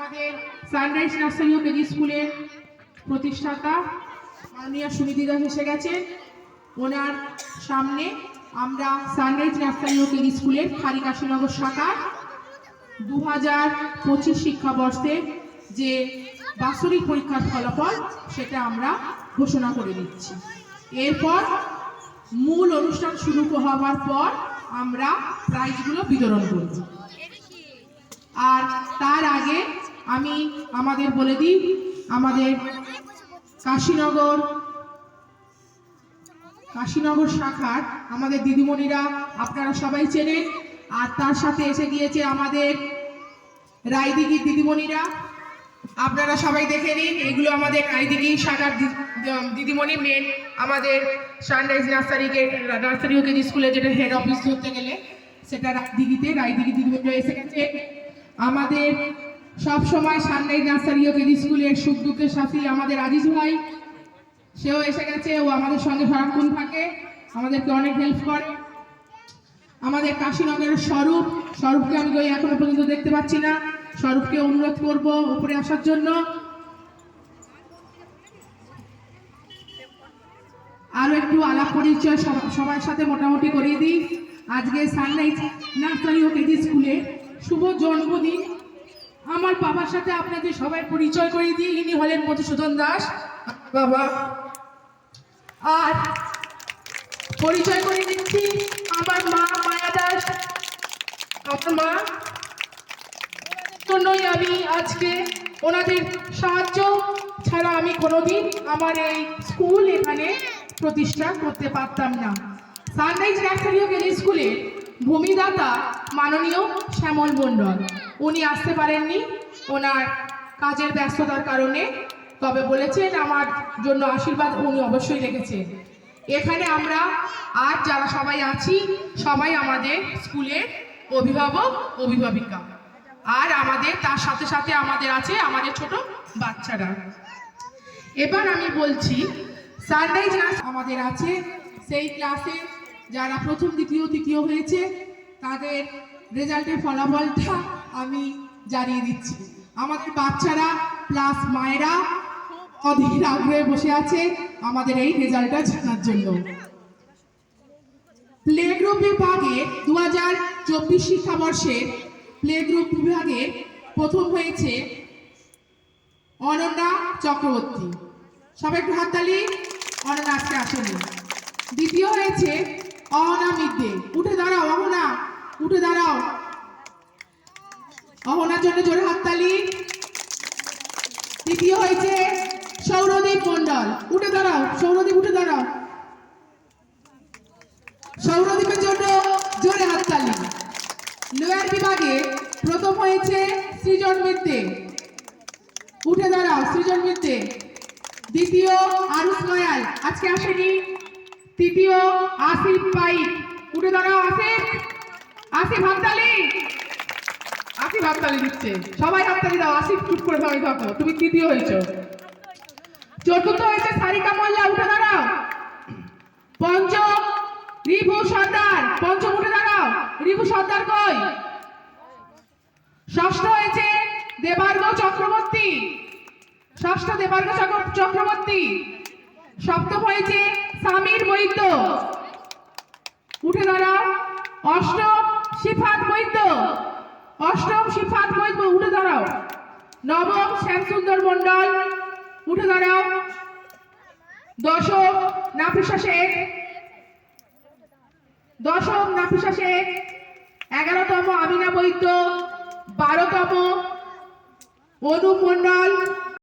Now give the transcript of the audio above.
আমাদের sunrise nursery ও KG স্কুলের প্রতিষ্ঠাতা মাননীয় সুনীতি দাস এসে গেছেন। ওনার সামনে আমরা সানরাইজ নার্সারি ও কেজি স্কুলের খারিকাশীনগর শাখার 2025 শিক্ষাবর্ষে যে বাৎসরিক পরীক্ষার ফলাফল সেটা আমরা ঘোষণা করে দিচ্ছি। এরপর মূল অনুষ্ঠান শুরু হওয়ার পর আমরা প্রাইজগুলো বিতরণ করব। আর তার আগে আমি আমাদের বলে দিই, আমাদের কাশীনগর শাখার আমাদের দিদিমণিরা আপনারা সবাই চেনেন। আর তার সাথে এসে গিয়েছে আমাদের রায়দিঘির দিদিমণিরা, আপনারা সবাই দেখে নিন। এগুলো আমাদের রায়দিঘি শাখার দিদিমণি, মেন আমাদের সানরাইজ নার্সারি ও কেজি স্কুলে যেটা হেড অফিস ধরতে গেলে সেটা রায়দিঘি দিদিমণিরা এসে গেছে। আমাদের সব সময় সানরাইজ নার্সারি ও কেজি স্কুলের সুখ দুঃখের সাথী আমাদের আজিজ ভাই, সেও এসে গেছে। ও আমাদের সঙ্গে সারাক্ষণ থাকে, আমাদেরকে অনেক হেল্প করে। আমাদের কাশীনগরের স্বরূপকে আমি এখনো পর্যন্ত দেখতে পাচ্ছি না। স্বরূপকে অনুরোধ করব উপরে আসার জন্য। আরো একটু আলাপ পরিচয় সবার সাথে মোটামুটি করিয়ে দিই। আজকে সানরাইজ নার্সারি ও কেজি স্কুলে শুভ জন্মদিন। আমার বাবার সাথে আপনাদের সবাই পরিচয় করিয়ে দিই। ইনি হলেন মধুসূদন দাস বাবা। আর পরিচয় করে দিচ্ছি আমার মা মায়া দাস। আমার মা জন্যই আমি আজকে ওনাদের সাহায্য ছাড়া আমি কোনোদিন আমার এই স্কুল এখানে প্রতিষ্ঠা করতে পারতাম না। সানরাইজ নার্সারি ও কেজি স্কুলের ভূমিদাতা মাননীয় শ্যামল মণ্ডল, উনি আসতে পারেননি ওনার কাজের ব্যস্ততার কারণে, তবে বলেছেন আমার জন্য আশীর্বাদ উনি অবশ্যই রেখেছেন। এখানে আমরা আর যারা সবাই আছি সবাই আমাদের স্কুলের অভিভাবক অভিভাবিকা, আর আমাদের তার সাথে সাথে আমাদের আছে আমাদের ছোট বাচ্চারা। এবার আমি বলছি সানরাইজ আমাদের আছে সেই ক্লাসে যারা প্রথম দ্বিতীয় তৃতীয় হয়েছে তাদের রেজাল্টের ফলাফলটা আমি জানিয়ে দিচ্ছি। আমাদের বাচ্চারা প্লাস মায়েরা অধীর আগ্রহে বসে আছে আমাদের এই রেজাল্টটা জানার জন্য। প্লে গ্রুপ বিভাগে 2024 শিক্ষাবর্ষের প্লে গ্রুপ বিভাগে প্রথম হয়েছে অনন্যা চক্রবর্তী। সবাই একটু হাততালি। অনন্যা আজকে আসেনি। দ্বিতীয় হয়েছে অহনা মিদ্দে। উঠে দাঁড়াও অহনা, উঠে দাঁড়াও। অহনার জন্য জোরে হাততালি। তৃতীয় হয়েছে সৌরদীপ মণ্ডল। উঠে দাঁড়াও সৌরদীপ, উঠে দাঁড়াও। সৌরদীপের জন্য জোরে হাততালি। লোয়ার বিভাগে প্রথম হয়েছে সৃজন মিত্রে। উঠে দাঁড়াও সৃজন মিত্রে। দ্বিতীয় আরুষ নয়াল, আজকে আসেনি। তৃতীয় আসিফ পাইক। উঠে দাঁড়াও আসিফ। আসিফ হাততালি। আসিফ হাততালি দিচ্ছে, সবাই হাততালি দাও। আসিফ চুপ করে সবাই থাকো, তুমি তৃতীয় হয়েছো। চতুর্থ হয়েছে সারিকা মোল্লা। উঠে দাঁড়াও। পঞ্চম রিভু সর্দার। পঞ্চম, উঠে দাঁড়াও। রিভু সর্দার কই? ষষ্ঠ হয়েছে দেবার্ঘ চক্রবর্তী। ষষ্ঠ দেবার্ঘ চক্রবর্তী। সপ্তম হয়েছে সামির বৈদ্য। উঠে দাঁড়াও। অষ্টম সিফাত বৈদ্য। অষ্টম সিফাত বৈদ্য, উঠে দাঁড়াও। নবম শ্যামসুন্দর মণ্ডল। উঠে দাঁড়াও। দশম নাফিসা শেখ। দশম নাফিসা শেখ। 11তম আমিনা বৈদ্য। 12তম অনুপ মণ্ডল।